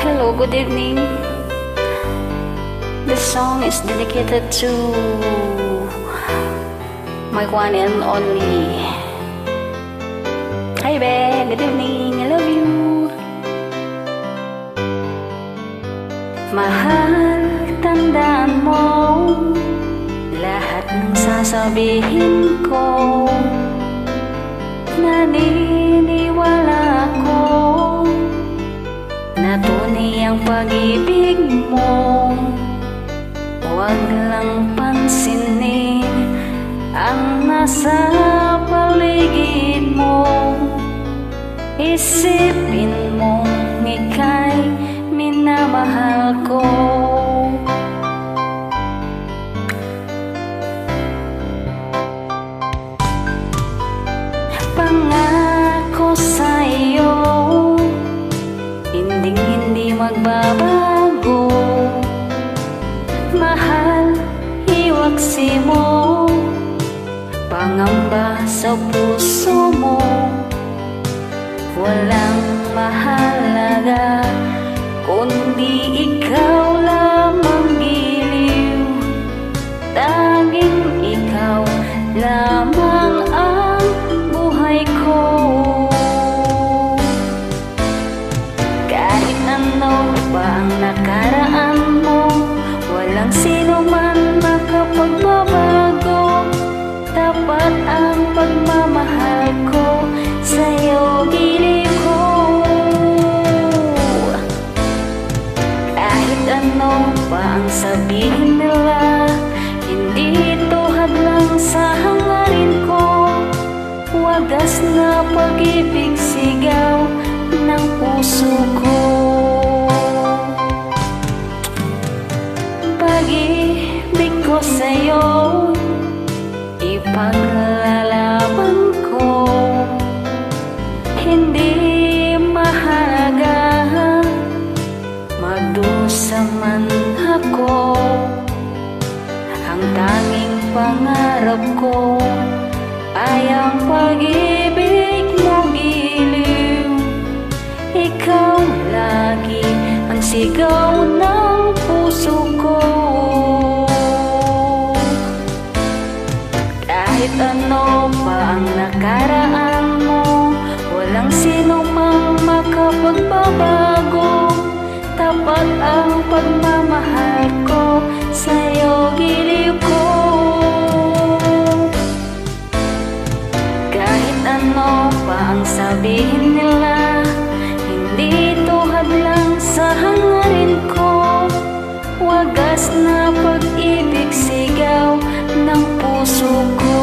Hello, good evening. This song is dedicated to my one and only. Hi, Be. Good evening. I love you. Mahal, tandaan mo lahat ng sasabihin ko. Naniniwala ako na tunay ang pag-ibig mo. Huwag lang pansinin ang nasa paligid mo. Isipin mong ika'y minamahal ko. Pangako sa'yo, hindi magbabago. Mahal, iwaksi mo pangamba sa puso mo. Walang mahalaga kundi ikaw lamang giliw. Tanging ikaw lamang ang buhay ko. Kahit ano pa ang nakaraan mo, walang sino man makapagbabago. Tapat ang pagmamahal ko sa'yo, giliw ko. Kahit ano pa ang sabihin nila, hindi ito hadlang sa hangarin ko. Wagas na pag-ibig sigaw ng puso ko. Pag-ibig ko sa'yo, ipaglalaban ko. Hindi mahalaga magdusa man ako. Ang tanging pangarap ko ay ang pag-ibig mo, giliw. Ikaw lagi ang sigaw ng puso ko. Kahit ano pa ang nakaraan mo, walang sino mang makapagbabago. Tapat ang pagmamahal ko sa'yo, giliw ko. Kahit ano pa ang sabihin nila, hindi ito hadlang sa hangarin ko. Wagas na pag-ibig sigaw ng puso ko.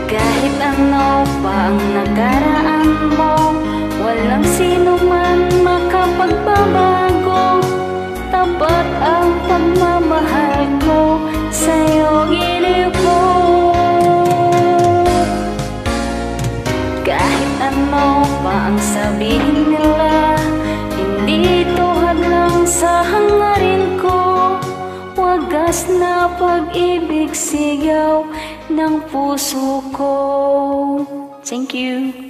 Kahit ano pa ang nakaraan mo, walang sino man makapagbabago. Tapat ang pagmamahal ko sa'yo, giliw ko. Kahit ano pa ang sabihin nila, hindi ito hadlang sa hangarin ko. Wagas na pag-ibig sigaw ng puso ko. Thank you.